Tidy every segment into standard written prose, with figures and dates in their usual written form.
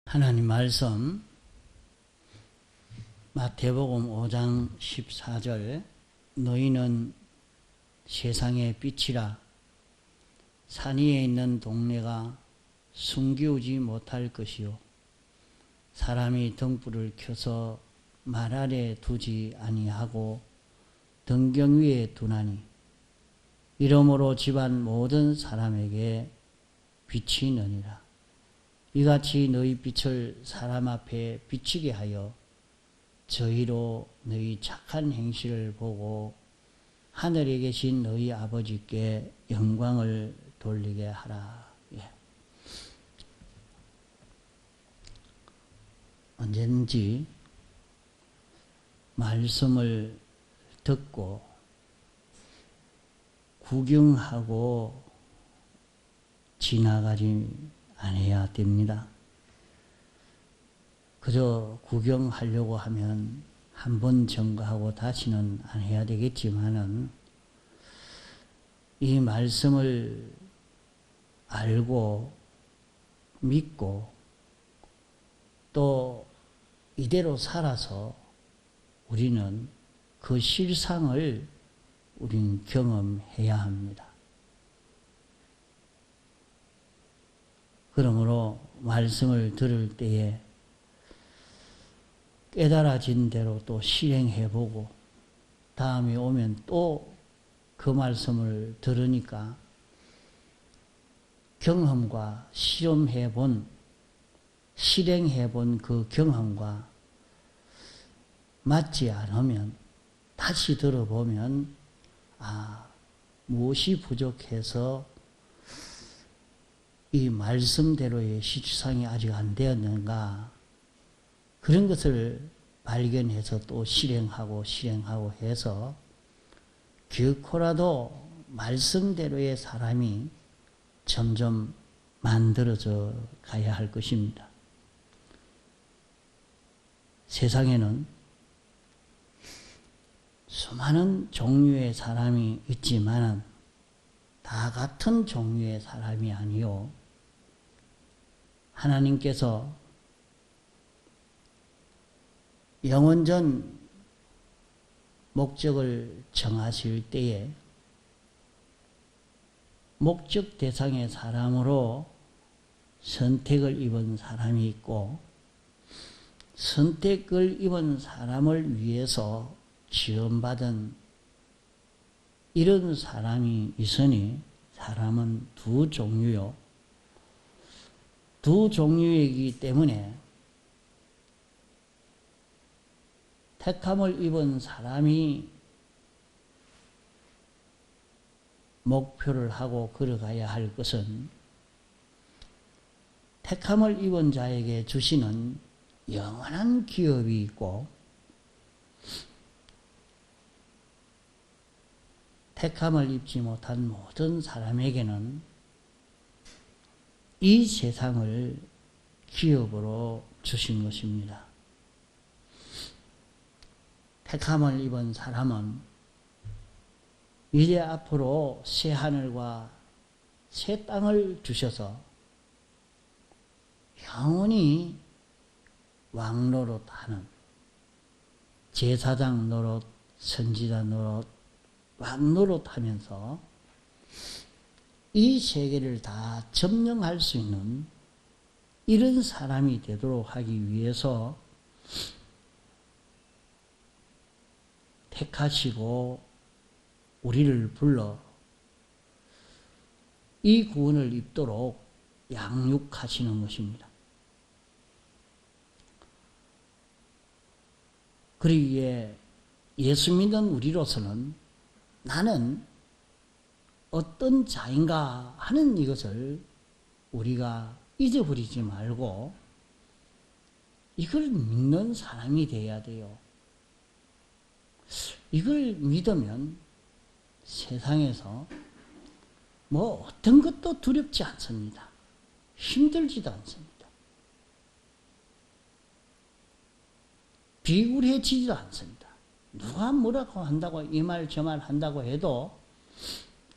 하나님 말씀 마태복음 5장 14절 너희는 세상의 빛이라. 산 위에 있는 동네가 숨기우지 못할 것이요 사람이 등불을 켜서 말 아래 두지 아니하고 등경 위에 두나니 이러므로 집안 모든 사람에게 빛이 너니라. 이같이 너희 빛을 사람 앞에 비치게 하여 저희로 너희 착한 행실을 보고 하늘에 계신 너희 아버지께 영광을 돌리게 하라. 예. 언제든지 말씀을 듣고 구경하고 지나가지 않아야 됩니다. 그저 구경하려고 하면 한 번 점거하고 다시는 안 해야 되겠지만은 이 말씀을 알고 믿고 또 이대로 살아서 우리는 그 실상을 우리는 경험해야 합니다. 그러므로 말씀을 들을 때에 깨달아진 대로 또 실행해보고 다음에 오면 또 그 말씀을 들으니까 경험과 실험해본 실행해본 그 경험과 맞지 않으면 다시 들어보면 무엇이 부족해서 이 말씀대로의 실상이 아직 안 되었는가, 그런 것을 발견해서 또 실행하고 해서 결코라도 말씀대로의 사람이 점점 만들어져 가야 할 것입니다. 세상에는 수많은 종류의 사람이 있지만 다 같은 종류의 사람이 아니요, 하나님께서 영원전 목적을 정하실 때에 목적 대상의 사람으로 선택을 입은 사람이 있고, 선택을 입은 사람을 위해서 지원받은 이런 사람이 있으니 사람은 두 종류요. 두 종류이기 때문에 택함을 입은 사람이 목표를 하고 걸어가야 할 것은 택함을 입은 자에게 주시는 영원한 기업이 있고, 택함을 입지 못한 모든 사람에게는 이 세상을 기업으로 주신 것입니다. 택함을 입은 사람은 이제 앞으로 새 하늘과 새 땅을 주셔서 영원히 왕노릇하는 제사장 노릇, 선지자 노릇, 왕노릇하면서 이 세계를 다 점령할 수 있는 이런 사람이 되도록 하기 위해서 택하시고 우리를 불러 이 구원을 입도록 양육하시는 것입니다. 그러기에 예수 믿는 우리로서는 나는 어떤 자인가 하는 이것을 우리가 잊어버리지 말고 이걸 믿는 사람이 되어야 돼요. 이걸 믿으면 세상에서 뭐 어떤 것도 두렵지 않습니다. 힘들지도 않습니다. 비굴해지지도 않습니다. 누가 뭐라고 한다고 이 말 저 말 한다고 해도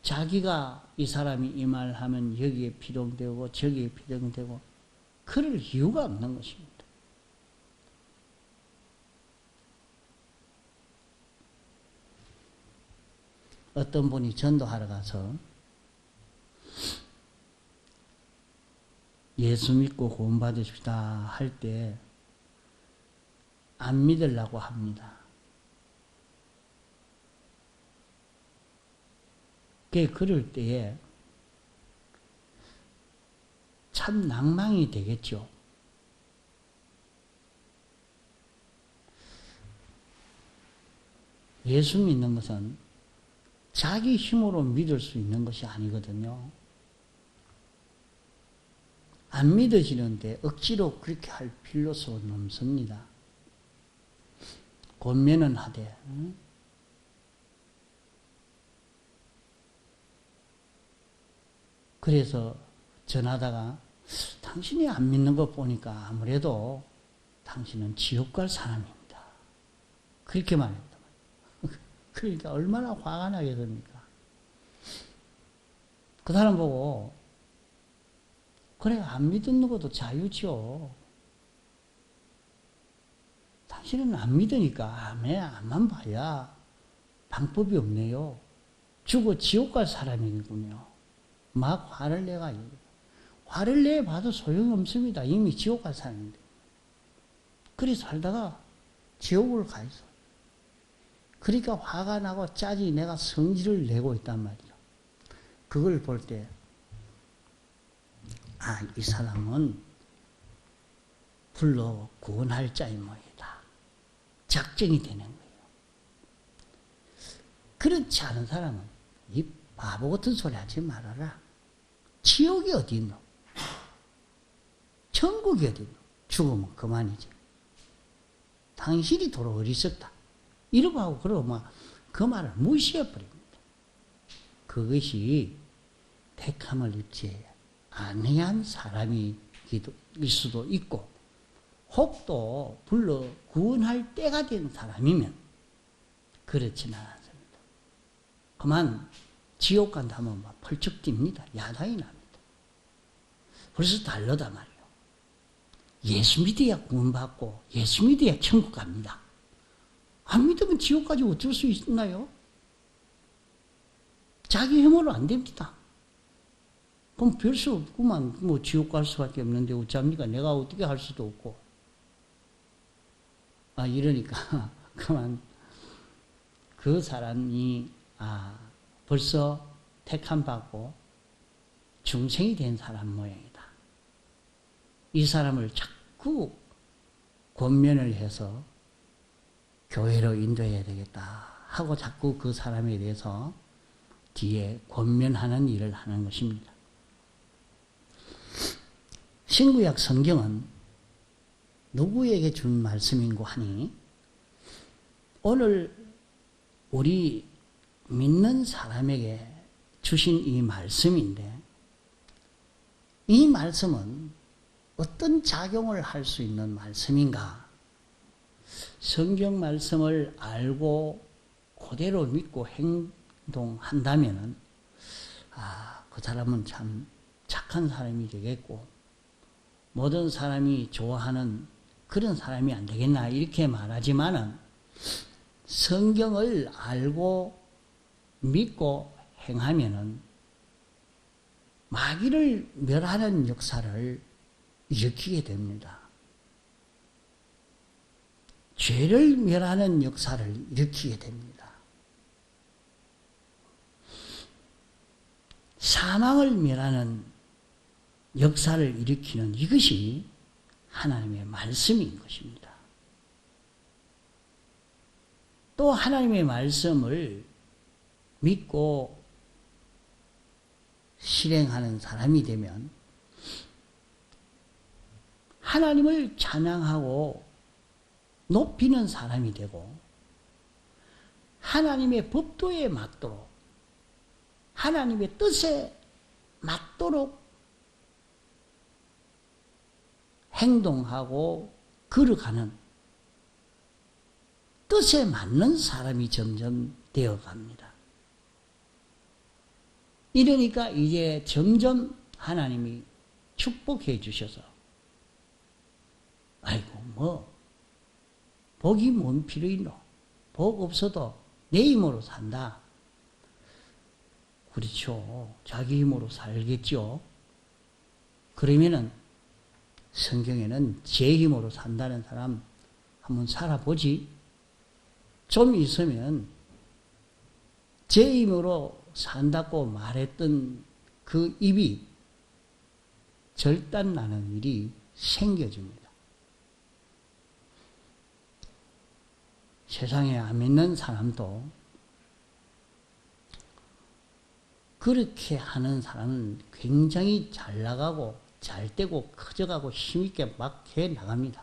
자기가 이 사람이 이 말 하면 여기에 피동되고 저기에 피동되고 그럴 이유가 없는 것입니다. 어떤 분이 전도하러 가서 예수 믿고 구원받으십시다 할 때 안 믿으려고 합니다. 그럴 때에 참 낭망이 되겠죠. 예수 믿는 것은 자기 힘으로 믿을 수 있는 것이 아니거든요. 안 믿어지는데 억지로 그렇게 할 필요성은 없습니다. 권면은 하되 그래서 전하다가 당신이 안 믿는 것 보니까 아무래도 당신은 지옥 갈 사람입니다. 그렇게 말했단 말이에요. 그러니까 얼마나 화가 나겠습니까? 그 사람 보고 그래 안 믿는 것도 자유죠. 당신은 안 믿으니까 앞만 봐야 방법이 없네요. 죽어 지옥 갈 사람이군요. 막 화를 내가지고 화를 내봐도 소용없습니다. 이미 지옥 갈 사람인데. 그리 살다가 지옥을 가 있어. 그러니까 화가 나고 짜지 내가 성질을 내고 있단 말이죠. 그걸 볼 때 이 사람은 불러 구원할 자의 모양이다. 작정이 되는 거예요. 그렇지 않은 사람은 이 바보 같은 소리 하지 말아라. 지옥이 어디 있노? 천국이 어디 있노? 죽으면 그만이지. 당신이 도로 어리석다. 이러고 하고 그러면 그 말을 무시해버립니다. 그것이 택함을 입지 아니한 사람일 수도 있고 혹 또 불러 구원할 때가 된 사람이면 그렇지는 않습니다. 그만 지옥 간다 하면 막 펄쩍 뜁니다. 야단이 납니다. 벌써 달러다 말이에요. 예수 믿어야 구원받고 예수 믿어야 천국 갑니다. 안 믿으면 지옥까지 어쩔 수 있나요? 자기 힘으로 안 됩니다. 그럼 별 수 없구만. 뭐 지옥 갈 수밖에 없는데 어쩝니까? 내가 어떻게 할 수도 없고. 이러니까 그만 그 사람이 벌써 택함 받고 중생이 된 사람 모양이다. 이 사람을 자꾸 권면을 해서 교회로 인도해야 되겠다 하고 자꾸 그 사람에 대해서 뒤에 권면하는 일을 하는 것입니다. 신구약 성경은 누구에게 준 말씀인고 하니 오늘 우리 믿는 사람에게 주신 이 말씀인데 이 말씀은 어떤 작용을 할 수 있는 말씀인가? 성경 말씀을 알고 그대로 믿고 행동한다면은 그 사람은 참 착한 사람이 되겠고 모든 사람이 좋아하는 그런 사람이 안 되겠나 이렇게 말하지만은 성경을 알고 믿고 행하면은 마귀를 멸하는 역사를 일으키게 됩니다. 죄를 멸하는 역사를 일으키게 됩니다. 사망을 멸하는 역사를 일으키는 이것이 하나님의 말씀인 것입니다. 또 하나님의 말씀을 믿고 실행하는 사람이 되면 하나님을 찬양하고 높이는 사람이 되고 하나님의 법도에 맞도록 하나님의 뜻에 맞도록 행동하고 걸어가는 뜻에 맞는 사람이 점점 되어갑니다. 이러니까 이제 점점 하나님이 축복해 주셔서 복이 뭔 필요 있노? 복 없어도 내 힘으로 산다. 그렇죠. 자기 힘으로 살겠죠. 그러면은 성경에는 제 힘으로 산다는 사람 한번 살아보지. 좀 있으면 제 힘으로 산다고 말했던 그 입이 절단나는 일이 생겨집니다. 세상에 안 믿는 사람도 그렇게 하는 사람은 굉장히 잘 나가고 잘 되고 커져가고 힘있게 막 해 나갑니다.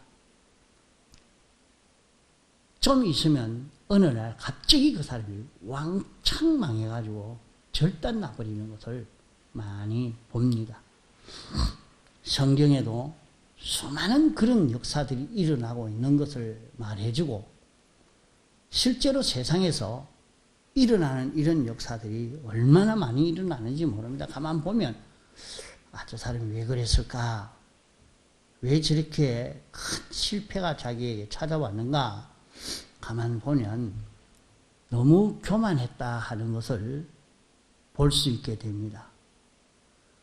좀 있으면 어느 날 갑자기 그 사람이 왕창 망해가지고 절단 나버리는 것을 많이 봅니다. 성경에도 수많은 그런 역사들이 일어나고 있는 것을 말해주고 실제로 세상에서 일어나는 이런 역사들이 얼마나 많이 일어나는지 모릅니다. 가만 보면 저 사람이 왜 그랬을까? 왜 저렇게 큰 실패가 자기에게 찾아왔는가? 가만 보면 너무 교만했다 하는 것을 볼 수 있게 됩니다.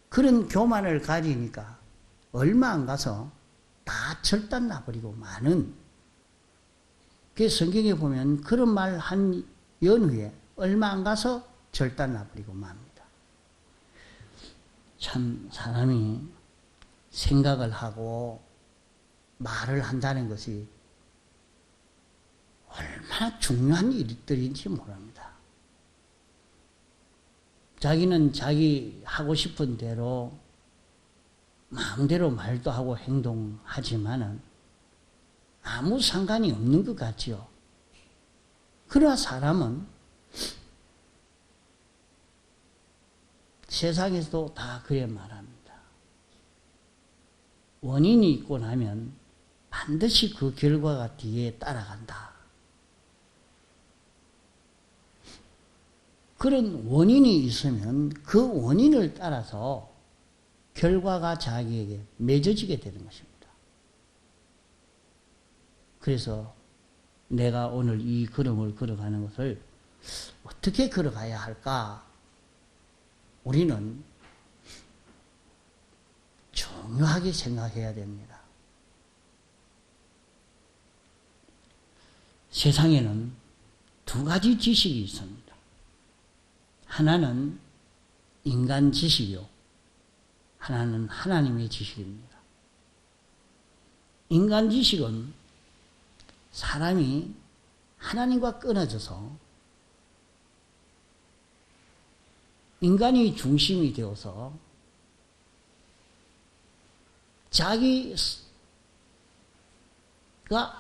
그런 교만을 가지니까 얼마 안 가서 다 절단 나버리고 마는, 그 성경에 보면 그런 말 한 연후에 얼마 안 가서 절단 나버리고 맙니다. 참 사람이 생각을 하고 말을 한다는 것이 얼마나 중요한 일들인지 모릅니다. 자기는 자기 하고 싶은 대로 마음대로 말도 하고 행동하지만은 아무 상관이 없는 것 같지요. 그러나 사람은 세상에서도 다 그래 말합니다. 원인이 있고 나면 반드시 그 결과가 뒤에 따라간다. 그런 원인이 있으면 그 원인을 따라서 결과가 자기에게 맺어지게 되는 것입니다. 그래서 내가 오늘 이 걸음을 걸어가는 것을 어떻게 걸어가야 할까? 우리는 중요하게 생각해야 됩니다. 세상에는 두 가지 지식이 있습니다. 하나는 인간 지식이요, 하나는 하나님의 지식입니다. 인간 지식은 사람이 하나님과 끊어져서 인간이 중심이 되어서 자기가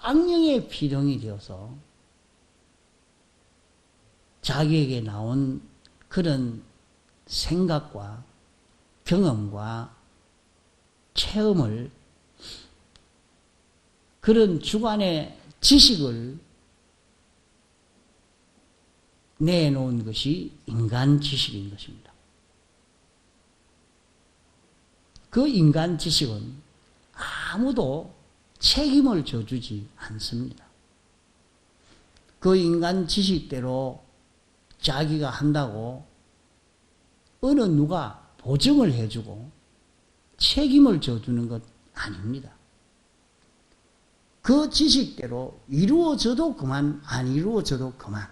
악령의 필형이 되어서 자기에게 나온 그런 생각과 경험과 체험을, 그런 주관의 지식을 내놓은 것이 인간 지식인 것입니다. 그 인간 지식은 아무도 책임을 져주지 않습니다. 그 인간 지식대로 자기가 한다고 어느 누가 보증을 해주고 책임을 져주는 것 아닙니다. 그 지식대로 이루어져도 그만, 안 이루어져도 그만.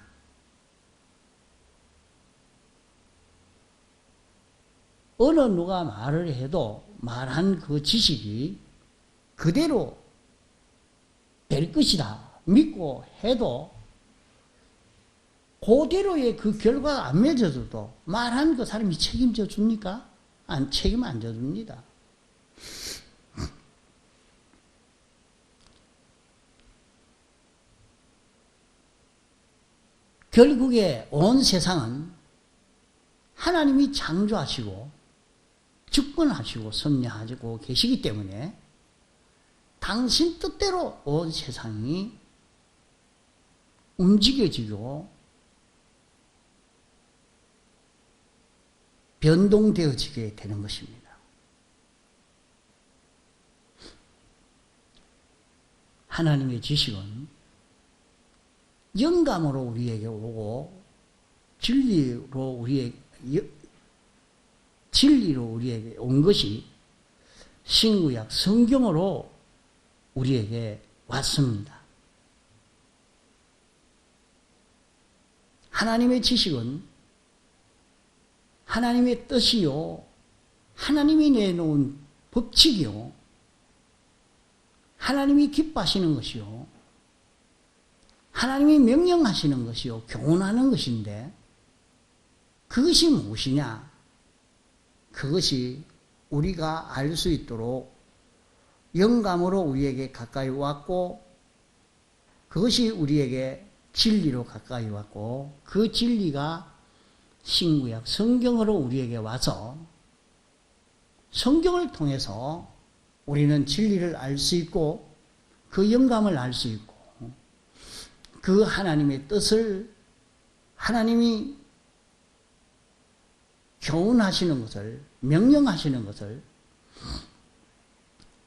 어느 누가 말을 해도 말한 그 지식이 그대로 될 것이다 믿고 해도 그대로의 그 결과가 안 맺어져도 말한 그 사람이 책임져 줍니까? 책임 안 져줍니다. 결국에 온 세상은 하나님이 창조하시고 주권하시고 섭리하시고 계시기 때문에 당신 뜻대로 온 세상이 움직여지고 변동되어지게 되는 것입니다. 하나님의 지식은 영감으로 우리에게 오고 진리로 우리에게 온 것이 신구약 성경으로 우리에게 왔습니다. 하나님의 지식은 하나님의 뜻이요, 하나님이 내놓은 법칙이요, 하나님이 기뻐하시는 것이요, 하나님이 명령하시는 것이요, 교훈하는 것인데, 그것이 무엇이냐? 그것이 우리가 알 수 있도록 영감으로 우리에게 가까이 왔고, 그것이 우리에게 진리로 가까이 왔고, 그 진리가 신구약 성경으로 우리에게 와서 성경을 통해서 우리는 진리를 알 수 있고, 그 영감을 알 수 있고, 그 하나님의 뜻을, 하나님이 교훈하시는 것을, 명령하시는 것을,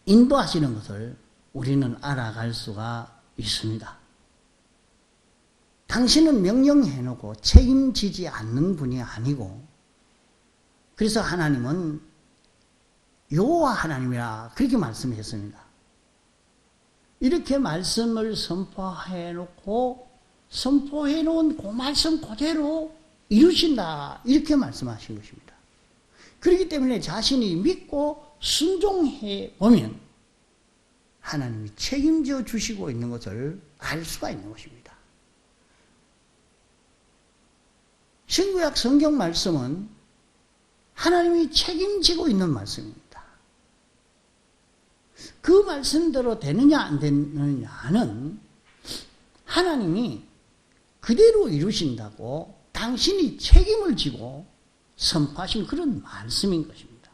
인도하시는 것을 우리는 알아갈 수가 있습니다. 당신은 명령해놓고 책임지지 않는 분이 아니고, 그래서 하나님은 여호와 하나님이라 그렇게 말씀했습니다. 이렇게 말씀을 선포해놓고 선포해놓은 그 말씀 그대로 이루신다, 이렇게 말씀하신 것입니다. 그렇기 때문에 자신이 믿고 순종해 보면 하나님이 책임져 주시고 있는 것을 알 수가 있는 것입니다. 신구약 성경 말씀은 하나님이 책임지고 있는 말씀입니다. 그 말씀대로 되느냐 안 되느냐는 하나님이 그대로 이루신다고 당신이 책임을 지고 선포하신 그런 말씀인 것입니다.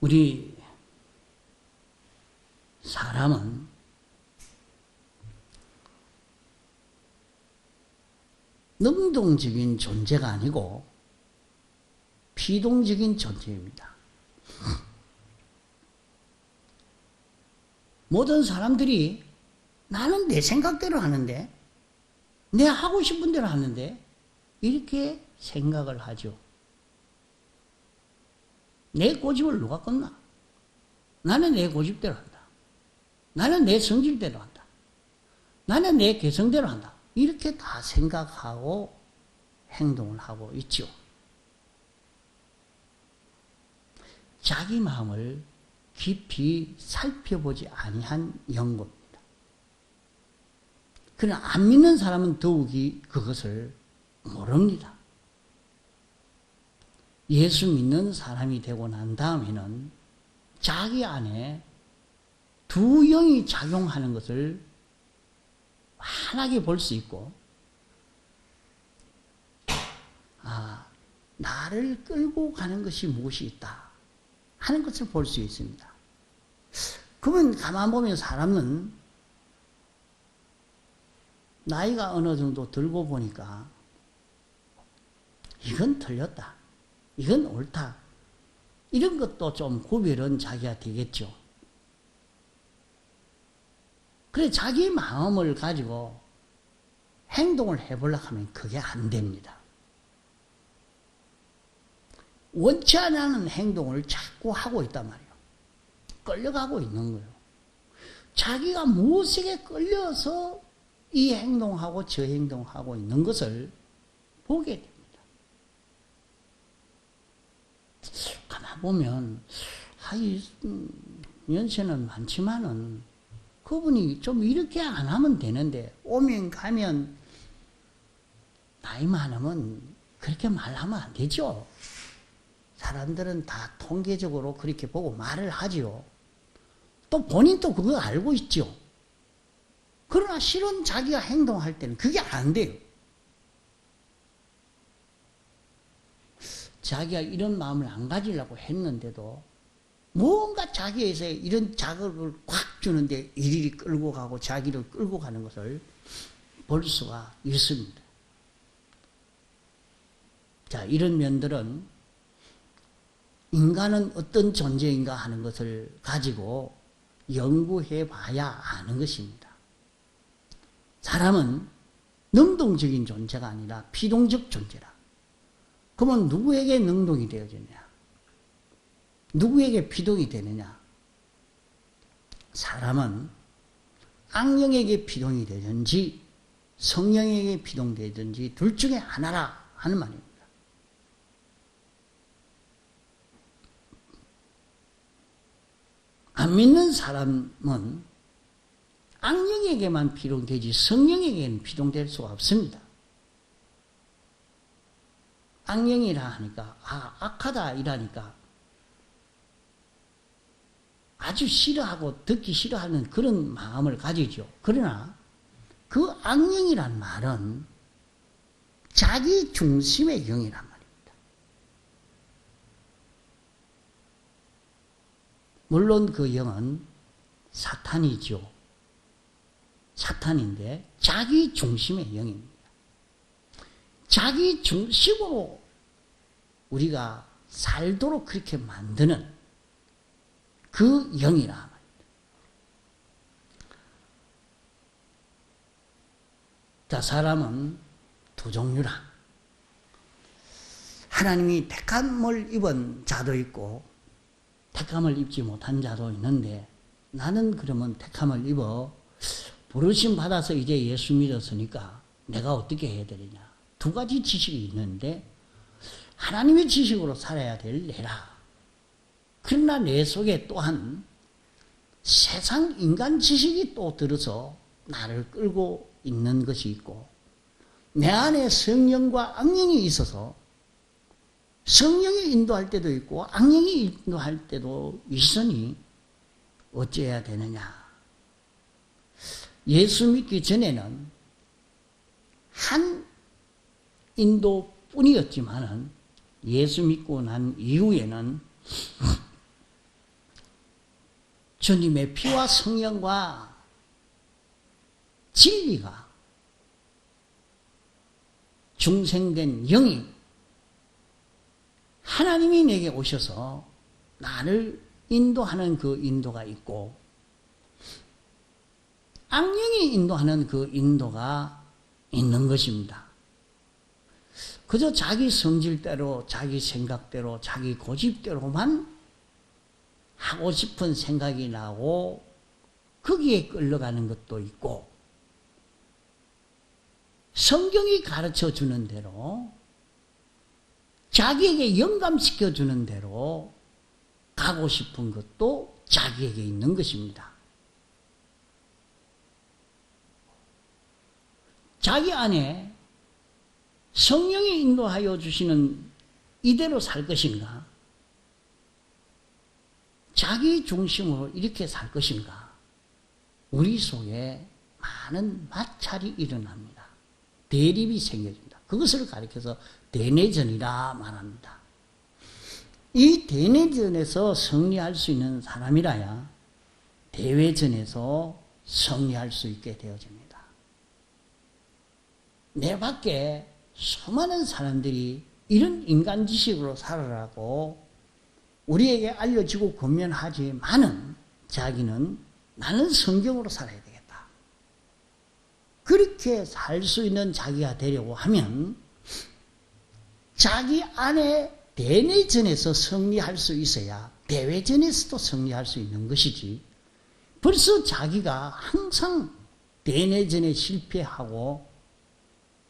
우리 사람은 능동적인 존재가 아니고 비동적인 존재입니다. 모든 사람들이 나는 내 생각대로 하는데, 내 하고 싶은 대로 하는데, 이렇게 생각을 하죠. 내 고집을 누가 껐나? 나는 내 고집대로 한다. 나는 내 성질대로 한다. 나는 내 개성대로 한다. 이렇게 다 생각하고 행동을 하고 있죠. 자기 마음을 깊이 살펴보지 아니한 영겁니다. 그러나 안 믿는 사람은 더욱이 그것을 모릅니다. 예수 믿는 사람이 되고 난 다음에는 자기 안에 두 영이 작용하는 것을 환하게 볼 수 있고, 나를 끌고 가는 것이 무엇이 있다 하는 것을 볼 수 있습니다. 그러면 가만 보면 사람은 나이가 어느 정도 들고 보니까 이건 틀렸다, 이건 옳다, 이런 것도 좀 구별은 자기가 되겠죠. 그래 자기 마음을 가지고 행동을 해보려고 하면 그게 안 됩니다. 원치 않는 행동을 자꾸 하고 있단 말이에요. 끌려가고 있는 거예요. 자기가 무엇에 끌려서 이 행동하고 저 행동하고 있는 것을 보게 됩니다. 가만 보면 연세는 많지만은 그분이 좀 이렇게 안 하면 되는데, 오면 가면 나이 많으면 그렇게 말하면 안 되죠. 사람들은 다 통계적으로 그렇게 보고 말을 하지요. 또 본인도 그거 알고 있죠. 그러나 실은 자기가 행동할 때는 그게 안 돼요. 자기가 이런 마음을 안 가지려고 했는데도 뭔가 자기에서 이런 자극을 확 주는데 이리리 끌고 가고 자기를 끌고 가는 것을 볼 수가 있습니다. 자, 이런 면들은 인간은 어떤 존재인가 하는 것을 가지고 연구해 봐야 아는 것입니다. 사람은 능동적인 존재가 아니라 피동적 존재라. 그러면 누구에게 능동이 되어지느냐? 누구에게 피동이 되느냐? 사람은 악령에게 피동이 되든지 성령에게 피동되든지 둘 중에 하나라 하는 말입니다. 안 믿는 사람은 악령에게만 피동되지 성령에게는 피동될 수가 없습니다. 악령이라 하니까 악하다 이라니까 아주 싫어하고 듣기 싫어하는 그런 마음을 가지죠. 그러나 그 악령이란 말은 자기 중심의 영이란 말입니다. 물론 그 영은 사탄이죠. 사탄인데 자기 중심의 영입니다. 자기 중심으로 우리가 살도록 그렇게 만드는 그 영이라 말입니다. 자, 사람은 두 종류라. 하나님이 택함을 입은 자도 있고 택함을 입지 못한 자도 있는데 나는 그러면 택함을 입어 부르심 받아서 이제 예수 믿었으니까 내가 어떻게 해야 되느냐. 두 가지 지식이 있는데 하나님의 지식으로 살아야 될 내라. 그러나 내 속에 또한 세상 인간 지식이 또 들어서 나를 끌고 있는 것이 있고 내 안에 성령과 악령이 있어서 성령이 인도할 때도 있고 악령이 인도할 때도 있으니 어찌해야 되느냐. 예수 믿기 전에는 한 인도뿐이었지만은 예수 믿고 난 이후에는 주님의 피와 성령과 진리가 중생된 영이 하나님이 내게 오셔서 나를 인도하는 그 인도가 있고 악령이 인도하는 그 인도가 있는 것입니다. 그저 자기 성질대로 자기 생각대로 자기 고집대로만 하고 싶은 생각이 나고 거기에 끌려가는 것도 있고 성경이 가르쳐 주는 대로 자기에게 영감시켜 주는 대로 가고 싶은 것도 자기에게 있는 것입니다. 자기 안에 성령이 인도하여 주시는 이대로 살 것인가? 자기 중심으로 이렇게 살 것인가? 우리 속에 많은 마찰이 일어납니다. 대립이 생겨집니다. 그것을 가리켜서 대내전이라 말합니다. 이 대내전에서 승리할 수 있는 사람이라야 대외전에서 승리할 수 있게 되어집니다. 내 밖에 수많은 사람들이 이런 인간 지식으로 살아라고 우리에게 알려지고 권면하지만은 자기는 나는 성경으로 살아야 되겠다. 그렇게 살 수 있는 자기가 되려고 하면 자기 안에 대내전에서 승리할 수 있어야 대외전에서도 승리할 수 있는 것이지 벌써 자기가 항상 대내전에 실패하고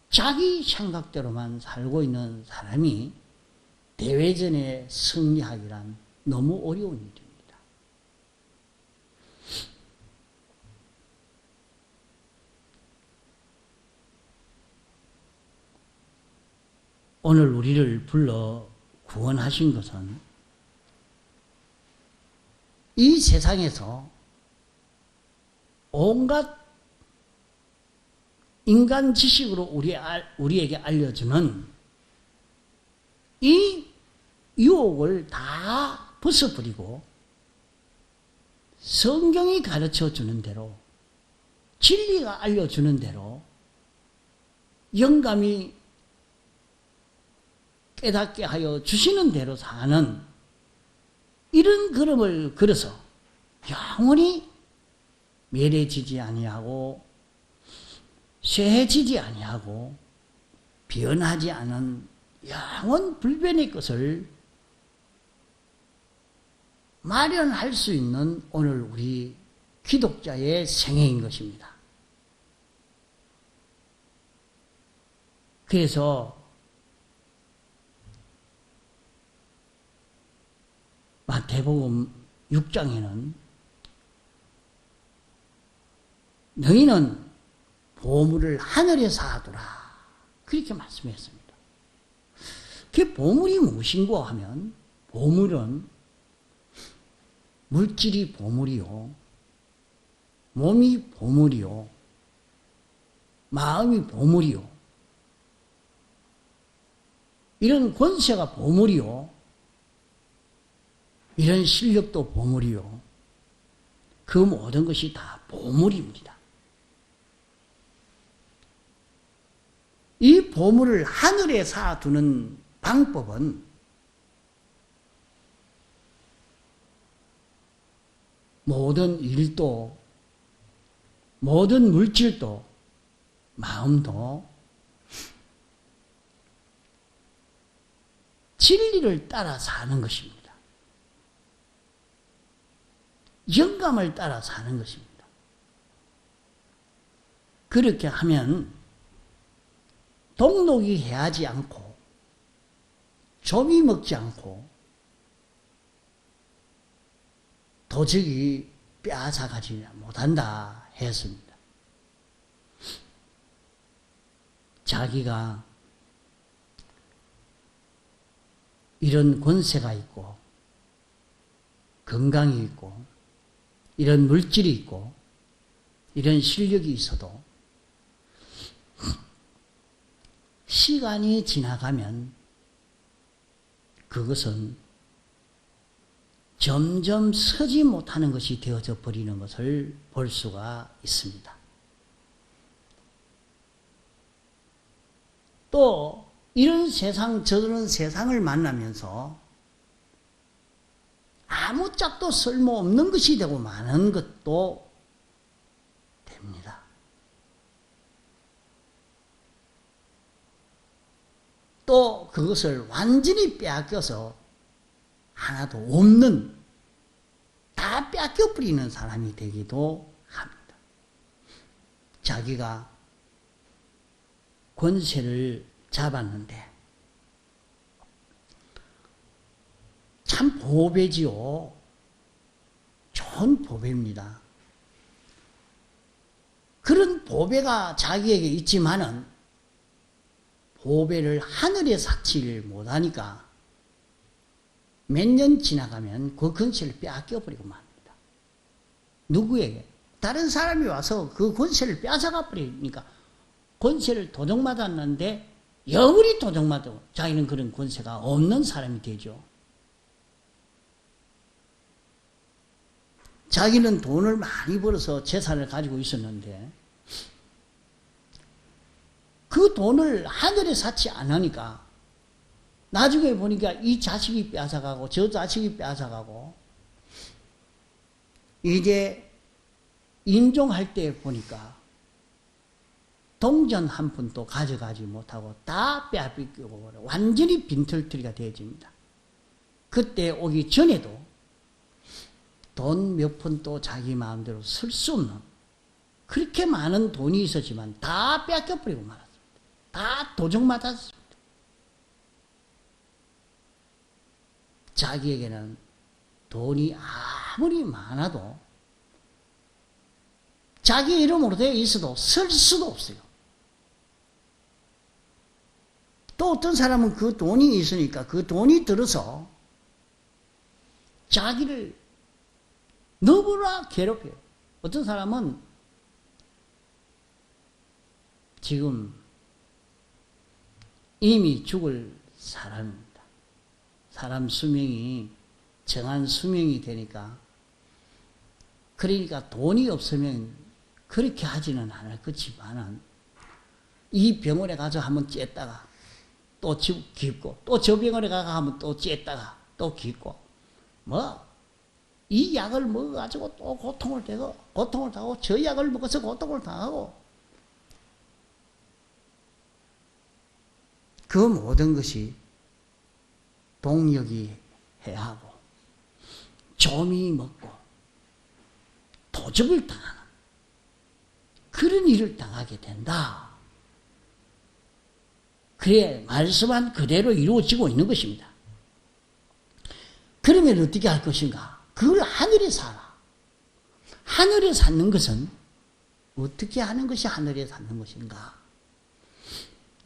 자기 생각대로만 살고 있는 사람이 대외전에 승리하기란 너무 어려운 일입니다. 오늘 우리를 불러 구원하신 것은 이 세상에서 온갖 인간 지식으로 우리에게 알려주는 이 유혹을 다 벗어버리고 성경이 가르쳐 주는 대로 진리가 알려주는 대로 영감이 깨닫게 하여 주시는 대로 사는 이런 걸음을 걸어서 영원히 멸해지지 아니하고 쇠해지지 아니하고 변하지 않은 영원 불변의 것을 마련할 수 있는 오늘 우리 기독자의 생애인 것입니다. 그래서 마태복음 6장에는 너희는 보물을 하늘에 쌓아두라 그렇게 말씀했습니다. 그 보물이 무엇인고 하면 보물은 물질이 보물이요, 몸이 보물이요, 마음이 보물이요, 이런 권세가 보물이요, 이런 실력도 보물이요, 그 모든 것이 다 보물입니다. 이 보물을 하늘에 쌓아두는 방법은 모든 일도, 모든 물질도, 마음도 진리를 따라 사는 것입니다. 영감을 따라 사는 것입니다. 그렇게 하면 동록이 해하지 않고 조미 먹지 않고 도적이 빼앗아가지 못한다 했습니다. 자기가 이런 권세가 있고 건강이 있고 이런 물질이 있고 이런 실력이 있어도 시간이 지나가면 그것은 점점 서지 못하는 것이 되어져 버리는 것을 볼 수가 있습니다. 또 이런 세상 저런 세상을 만나면서 아무짝도 쓸모없는 것이 되고 많은 것도 됩니다. 또 그것을 완전히 빼앗겨서 하나도 없는, 다 뺏겨버리는 사람이 되기도 합니다. 자기가 권세를 잡았는데 참 보배지요. 좋은 보배입니다. 그런 보배가 자기에게 있지만은 보배를 하늘에 쌓지를 못하니까 몇 년 지나가면 그 권세를 빼앗겨버리고 맙니다. 누구에게? 다른 사람이 와서 그 권세를 빼앗아가 버리니까 권세를 도둑맞았는데 영원히 도둑맞고 자기는 그런 권세가 없는 사람이 되죠. 자기는 돈을 많이 벌어서 재산을 가지고 있었는데 그 돈을 하늘에 쌓지 않으니까 나중에 보니까 이 자식이 빼앗아가고 저 자식이 빼앗아가고 이제 인종할 때 보니까 동전 한 푼도 가져가지 못하고 다 빼앗기고 완전히 빈털터리가 되어집니다. 그때 오기 전에도 돈 몇 푼도 자기 마음대로 쓸 수 없는 그렇게 많은 돈이 있었지만 다 뺏겨버리고 말았습니다. 다 도적 맞았습니다. 자기에게는 돈이 아무리 많아도 자기 이름으로 되어 있어도 쓸 수도 없어요. 또 어떤 사람은 그 돈이 있으니까 그 돈이 들어서 자기를 너무나 괴롭혀요. 어떤 사람은 지금 이미 죽을 사람입니다. 사람 수명이 정한 수명이 되니까 그러니까 돈이 없으면 그렇게 하지는 않을 거지만은 이 병원에 가서 한번 쬐다가 또 깊고 또 저 병원에 가서 한번 또 쬐다가 또 깊고 이 약을 먹어가지고 또 고통을 당하고 저 약을 먹어서 고통을 당하고 그 모든 것이 동력이 해하고 조미 먹고 도적을 당하는 그런 일을 당하게 된다. 그래 말씀한 그대로 이루어지고 있는 것입니다. 그러면 어떻게 할 것인가? 그걸 하늘에 살아. 하늘에 사는 것은 어떻게 하는 것이 하늘에 사는 것인가?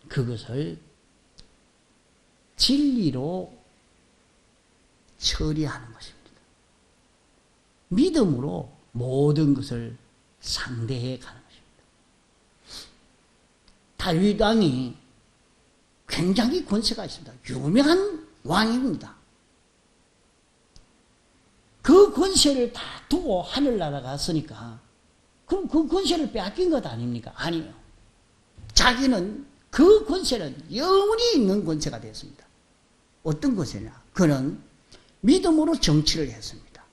그것을 진리로 처리하는 것입니다. 믿음으로 모든 것을 상대해 가는 것입니다. 다윗 왕이 굉장히 권세가 있습니다. 유명한 왕입니다. 그 권세를 다 두고 하늘나라 갔으니까 그럼 그 권세를 빼앗긴 것 아닙니까? 아니에요. 자기는 그 권세는 영원히 있는 권세가 되었습니다. 어떤 권세냐? 그는 믿음으로 정치를 했습니다.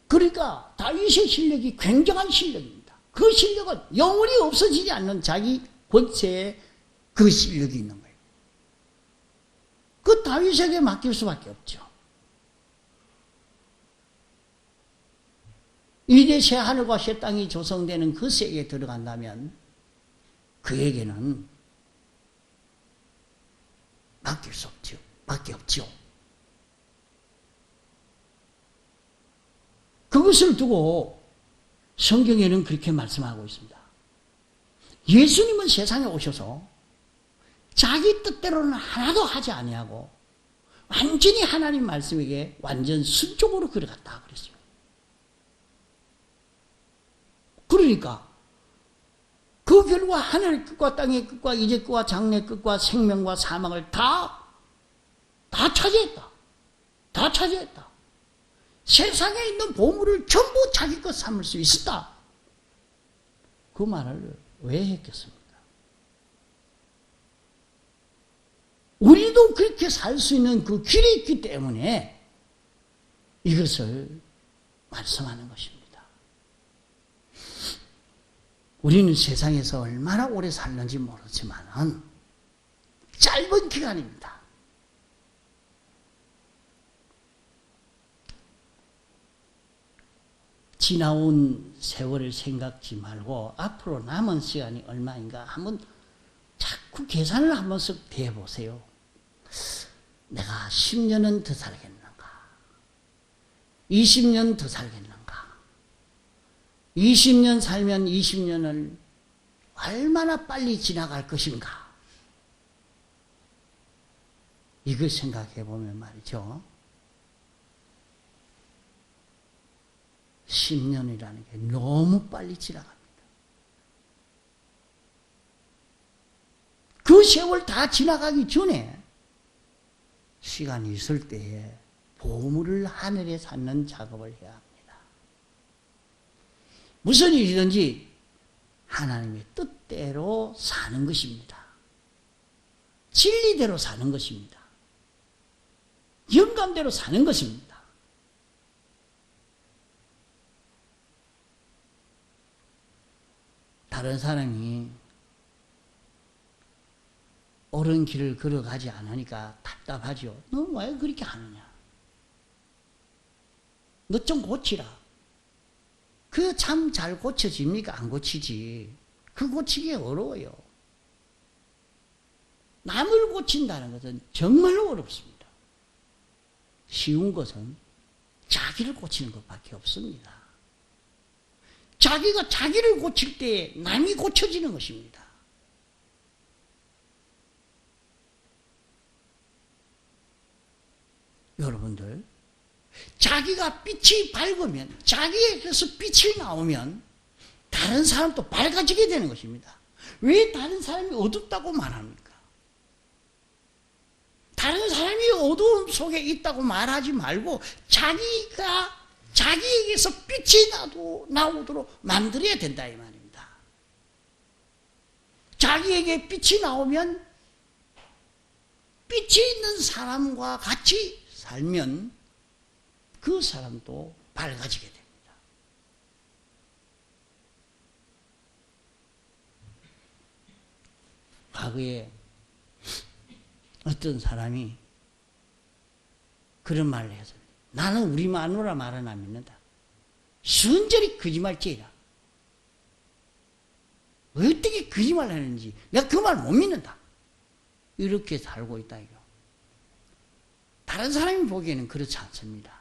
그러니까 다윗의 실력이 굉장한 실력입니다. 그 실력은 영원히 없어지지 않는 자기 권세에 그 실력이 있는 거예요. 그 다윗에게 맡길 수밖에 없죠. 이제 새 하늘과 새 땅이 조성되는 그 세계에 들어간다면 그에게는 맡길 수 없죠. 밖에 없죠. 그것을 두고 성경에는 그렇게 말씀하고 있습니다. 예수님은 세상에 오셔서 자기 뜻대로는 하나도 하지 아니하고 완전히 하나님 말씀에게 완전 순종으로 걸어갔다 그랬어요. 그러니까 그 결과 하늘의 끝과 땅의 끝과 이제 끝과 장래 끝과 생명과 사망을 다 차지했다. 다 차지했다. 세상에 있는 보물을 전부 자기 것 삼을 수 있었다. 그 말을 왜 했겠습니까? 우리도 그렇게 살 수 있는 그 길이 있기 때문에 이것을 말씀하는 것입니다. 우리는 세상에서 얼마나 오래 살는지 모르지만 짧은 기간입니다. 지나온 세월을 생각지 말고 앞으로 남은 시간이 얼마인가 한번 자꾸 계산을 한 번씩 대보세요. 내가 10년은 더 살겠는가? 20년 더 살겠는가? 20년 살면 20년을 얼마나 빨리 지나갈 것인가? 이걸 생각해 보면 말이죠. 10년이라는 게 너무 빨리 지나갑니다. 그 세월 다 지나가기 전에 시간이 있을 때에 보물을 하늘에 쌓는 작업을 해야 합니다. 무슨 일이든지 하나님의 뜻대로 사는 것입니다. 진리대로 사는 것입니다. 영감대로 사는 것입니다. 다른 사람이 옳은 길을 걸어가지 않으니까 답답하죠. 너 왜 그렇게 하느냐? 너 좀 고치라. 그 참 잘 고쳐집니까? 안 고치지. 그 고치기 어려워요. 남을 고친다는 것은 정말로 어렵습니다. 쉬운 것은 자기를 고치는 것밖에 없습니다. 자기가 자기를 고칠 때 남이 고쳐지는 것입니다. 여러분들, 자기가 빛이 밝으면, 자기에게서 빛이 나오면 다른 사람도 밝아지게 되는 것입니다. 왜 다른 사람이 어둡다고 말합니까? 다른 사람이 어두움 속에 있다고 말하지 말고 자기에게서 빛이 나오도록 만들어야 된다 이 말입니다. 자기에게 빛이 나오면 빛이 있는 사람과 같이 살면 그 사람도 밝아지게 됩니다. 과거에 어떤 사람이 그런 말을 했어요. 나는 우리 마누라 말은 안 믿는다. 순전히 거짓말쟁이다. 어떻게 거짓말 하는지 내가 그 말 못 믿는다. 이렇게 살고 있다 이거. 다른 사람이 보기에는 그렇지 않습니다.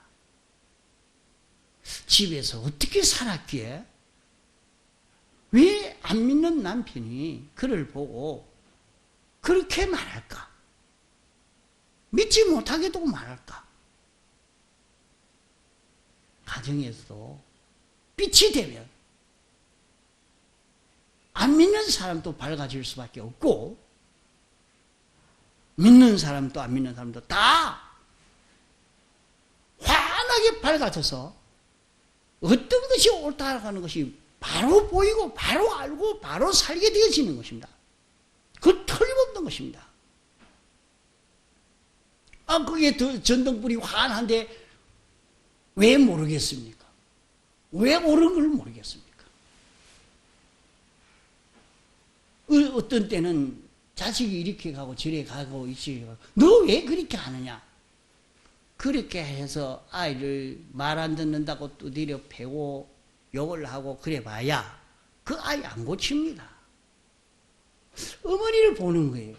집에서 어떻게 살았기에 왜 안 믿는 남편이 그를 보고 그렇게 말할까? 믿지 못하게 두고 말할까? 가정에서도 빛이 되면 안 믿는 사람도 밝아질 수밖에 없고 믿는 사람도 안 믿는 사람도 다 환하게 밝아져서 어떤 것이 옳다고 하는 것이 바로 보이고 바로 알고 바로 살게 되어지는 것입니다. 그 틀림없는 것입니다. 그게 전등불이 환한데 왜 모르겠습니까? 왜 옳은 걸 모르겠습니까? 어떤 때는 자식이 이렇게 가고 저래 가고 이렇게 가고 너 왜 그렇게 하느냐? 그렇게 해서 아이를 말 안 듣는다고 두드려 패고 욕을 하고 그래 봐야 그 아이 안 고칩니다. 어머니를 보는 거예요.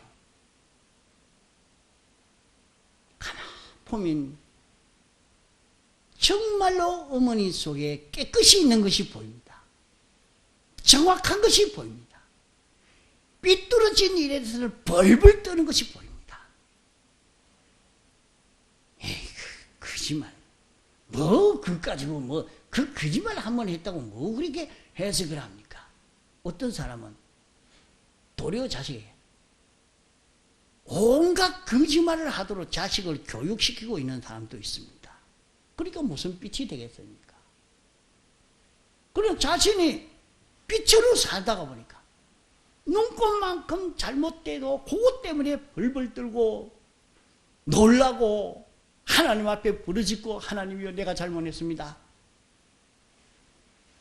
가만 보면 정말로 어머니 속에 깨끗이 있는 것이 보입니다. 정확한 것이 보입니다. 삐뚤어진 일에 대해서는 벌벌 떠는 것이 보입니다. 에이, 거짓말. 그거 가지고 그 거짓말 한 번 했다고 그렇게 해석을 합니까? 어떤 사람은 도리어 자식에게 온갖 거짓말을 하도록 자식을 교육시키고 있는 사람도 있습니다. 그러니까 무슨 빛이 되겠습니까? 그럼 자신이 빛으로 살다가 보니까 눈꽃만큼 잘못돼도 그것 때문에 벌벌 떨고 놀라고 하나님 앞에 부르짖고 하나님이여 내가 잘못했습니다.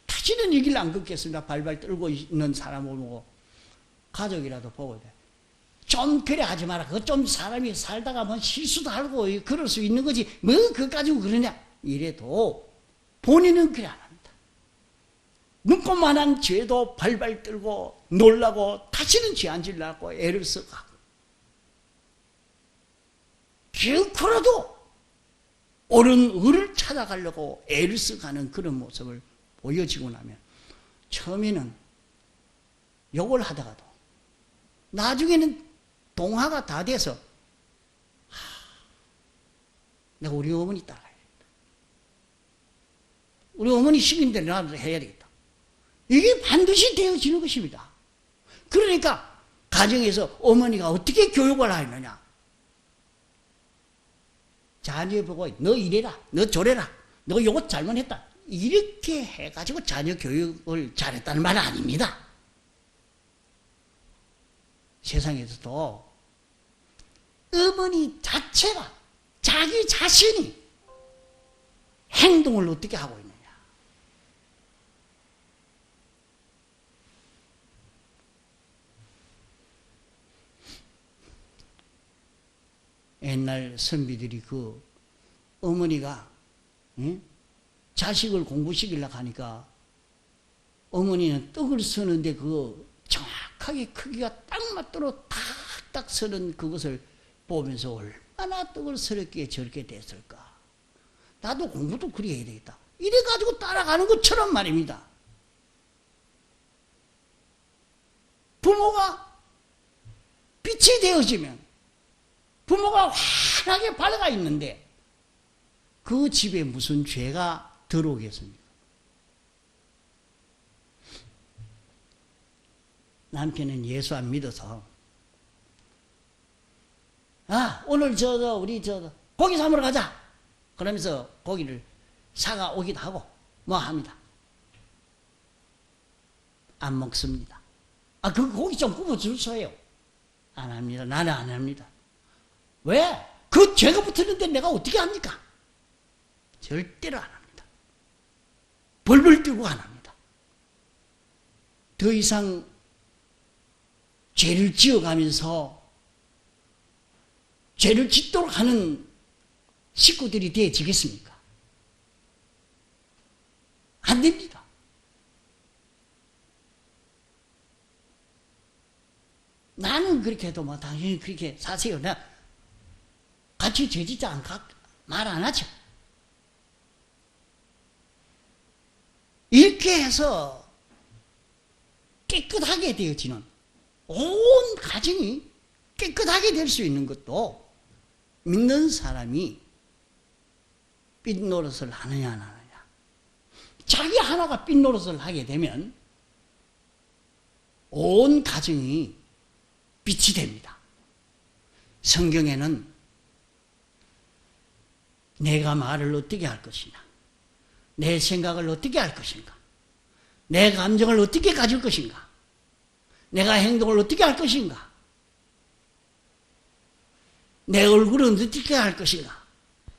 다시는 이 길 안 걷겠습니다. 발발 떨고 있는 사람을 보고 가족이라도 보고 좀 그래 하지 마라. 그거 좀 사람이 살다가 뭐 실수도 하고 그럴 수 있는 거지. 뭐 그거 가지고 그러냐. 이래도 본인은 그래 안 합니다. 눈꽃만한 죄도 발발 떨고 놀라고 다시는 죄 안 지으려고 애를 써가고 결코라도 옳은 의를 찾아가려고 애를 써가는 그런 모습을 보여지고 나면 처음에는 욕을 하다가도 나중에는 동화가 다 돼서 내가 우리 어머니 따라야겠다. 우리 어머니 시킨 대로 나도 해야 되겠다. 이게 반드시 되어지는 것입니다. 그러니까 가정에서 어머니가 어떻게 교육을 하느냐. 자녀 보고 너 이래라, 너 저래라, 너 이거 잘못했다. 이렇게 해가지고 자녀 교육을 잘했다는 말은 아닙니다. 세상에서도 어머니 자체가 자기 자신이 행동을 어떻게 하고 있느냐. 옛날 선비들이 그 어머니가 자식을 공부시키려고 하니까 어머니는 떡을 쓰는데 그 정확하게 크기가 딱 맞도록 탁탁 서는 그것을 보면서 얼마나 떡을 서럽게 저렇게 됐을까. 나도 공부도 그리 해야 되겠다. 이래가지고 따라가는 것처럼 말입니다. 부모가 빛이 되어지면 부모가 환하게 밝아 있는데 그 집에 무슨 죄가 들어오겠습니까? 남편은 예수 안 믿어서 오늘 우리 고기 사먹으러 가자. 그러면서 고기를 사가 오기도 하고 뭐 합니다. 안 먹습니다. 그 고기 좀 구워줄 서요. 안 합니다. 나는 안 합니다. 왜? 그 죄가 붙었는데 내가 어떻게 합니까? 절대로 안 합니다. 벌벌 떨고 안 합니다. 더 이상 죄를 지어가면서 죄를 짓도록 하는 식구들이 되어지겠습니까? 안 됩니다. 나는 그렇게 해도 뭐 당신이 그렇게 사세요. 내가 같이 죄 짓지 않고 말 안 하죠. 이렇게 해서 깨끗하게 되어지는 온 가정이 깨끗하게 될 수 있는 것도 믿는 사람이 삔노릇을 하느냐 안 하느냐. 자기 하나가 삔노릇을 하게 되면 온 가정이 빛이 됩니다. 성경에는 내가 말을 어떻게 할 것이냐, 내 생각을 어떻게 할 것인가, 내 감정을 어떻게 가질 것인가, 내가 행동을 어떻게 할 것인가, 내 얼굴은 어떻게 할 것인가,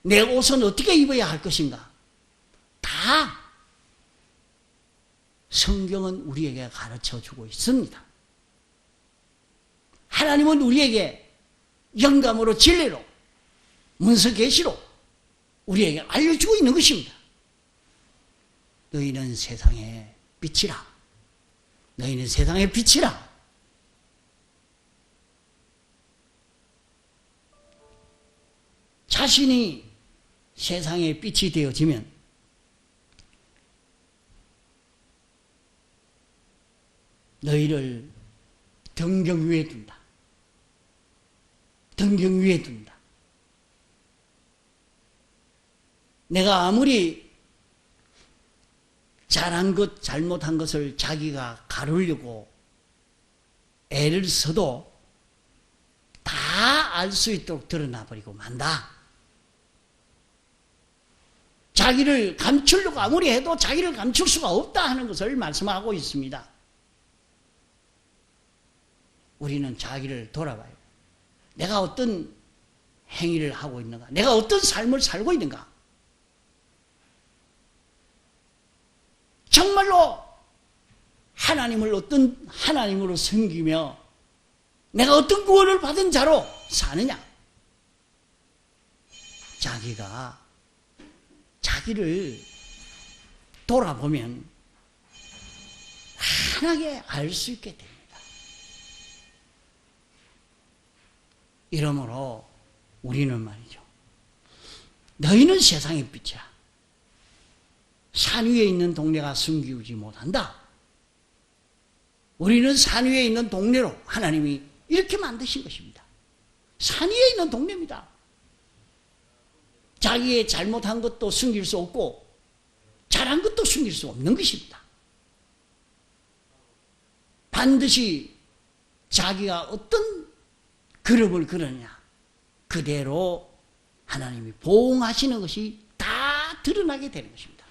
내 옷은 어떻게 입어야 할 것인가, 다 성경은 우리에게 가르쳐주고 있습니다. 하나님은 우리에게 영감으로 진리로 문서 계시로 우리에게 알려주고 있는 것입니다. 너희는 세상의 빛이라. 너희는 세상의 빛이라. 자신이 세상의 빛이 되어지면 너희를 등경 위에 둔다. 등경 위에 둔다. 내가 아무리 잘한 것, 잘못한 것을 자기가 가르려고 애를 써도 다 알 수 있도록 드러나버리고 만다. 자기를 감추려고 아무리 해도 자기를 감출 수가 없다 하는 것을 말씀하고 있습니다. 우리는 자기를 돌아봐요. 내가 어떤 행위를 하고 있는가? 내가 어떤 삶을 살고 있는가? 정말로 하나님을 어떤 하나님으로 섬기며 내가 어떤 구원을 받은 자로 사느냐? 자기가 자기를 돌아보면 환하게 알 수 있게 됩니다. 이러므로 우리는 말이죠. 너희는 세상의 빛이야. 산 위에 있는 동네가 숨기우지 못한다. 우리는 산 위에 있는 동네로 하나님이 이렇게 만드신 것입니다. 산 위에 있는 동네입니다. 자기의 잘못한 것도 숨길 수 없고 잘한 것도 숨길 수 없는 것입니다. 반드시 자기가 어떤 걸음을 걸으냐 그대로 하나님이 보응하시는 것이 다 드러나게 되는 것입니다.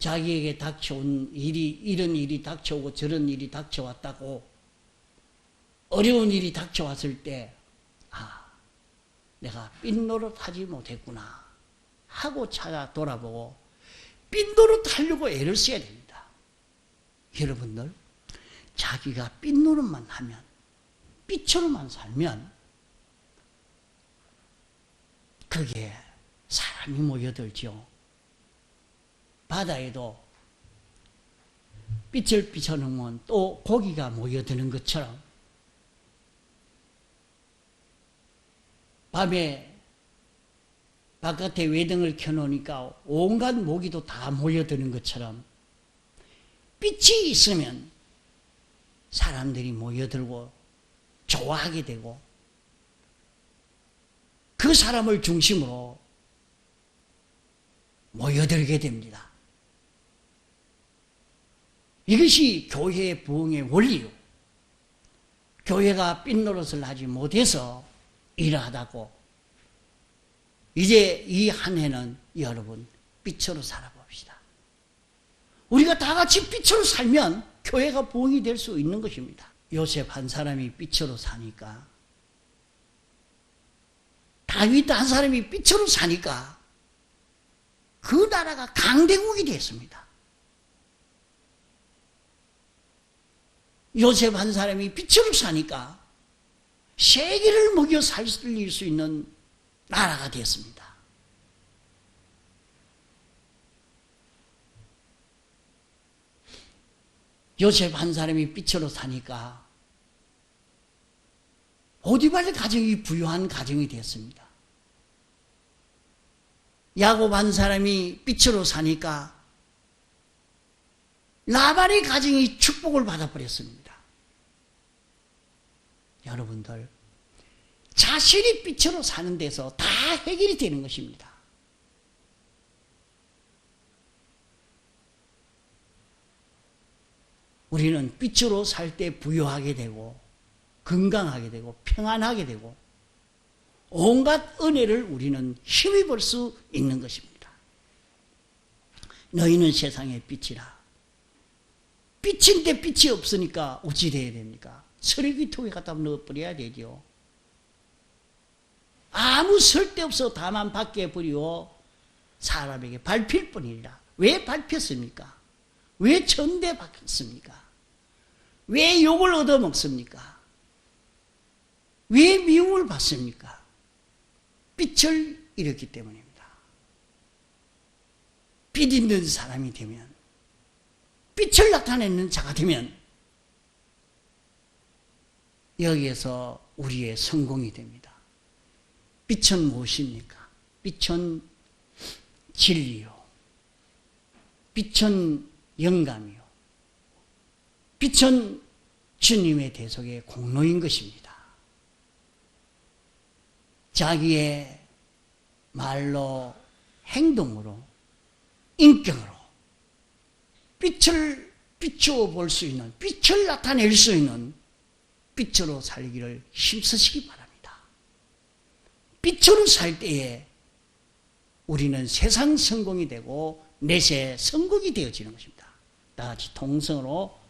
자기에게 닥쳐온 일이 이런 일이 닥쳐오고 저런 일이 닥쳐왔다고 어려운 일이 닥쳐왔을 때 내가 삔노릇하지 못했구나 하고 찾아 돌아보고 삔노릇하려고 애를 써야 됩니다. 여러분들 자기가 삔노릇만 하면 빛으로만 살면 그게 사람이 모여들죠. 바다에도 빛을 비춰놓으면 또 고기가 모여드는 것처럼 밤에 바깥에 외등을 켜놓으니까 온갖 모기도 다 모여드는 것처럼 빛이 있으면 사람들이 모여들고 좋아하게 되고 그 사람을 중심으로 모여들게 됩니다. 이것이 교회의 부흥의 원리요. 교회가 삔노릇을 하지 못해서 이러하다고 이제 이 한 해는 여러분 빛으로 살아봅시다. 우리가 다 같이 빛으로 살면 교회가 부흥이 될 수 있는 것입니다. 요셉 한 사람이 빛으로 사니까, 다윗 한 사람이 빛으로 사니까 그 나라가 강대국이 됐습니다. 요셉 한 사람이 빛으로 사니까 세계를 먹여 살릴 수 있는 나라가 됐습니다. 요셉 한 사람이 빛으로 사니까 보디발 가정이 부유한 가정이 되었습니다. 야곱 한 사람이 빛으로 사니까 라반의 가정이 축복을 받아버렸습니다. 여러분들, 자신이 빛으로 사는 데서 다 해결이 되는 것입니다. 우리는 빛으로 살 때 부유하게 되고 건강하게 되고 평안하게 되고 온갖 은혜를 우리는 힘입을 수 있는 것입니다. 너희는 세상의 빛이라. 빛인데 빛이 없으니까 어찌 돼야 됩니까? 쓰레기통에 갖다 넣어버려야 되죠. 아무 쓸데없어 다만 밖에 버리고 사람에게 밟힐 뿐이라. 왜 밟혔습니까? 왜 천대받습니까? 왜 욕을 얻어먹습니까? 왜 미움을 받습니까? 빛을 잃었기 때문입니다. 빛 있는 사람이 되면, 빛을 나타내는 자가 되면 여기에서 우리의 성공이 됩니다. 빛은 무엇입니까? 빛은 진리요. 빛은 영감이요. 빛은 주님의 대속의 공로인 것입니다. 자기의 말로, 행동으로, 인격으로 빛을 비추어 볼 수 있는, 빛을 나타낼 수 있는 빛으로 살기를 힘쓰시기 바랍니다. 빛으로 살 때에 우리는 세상 성공이 되고 내세 성공이 되어지는 것입니다. 다 같이 동성으로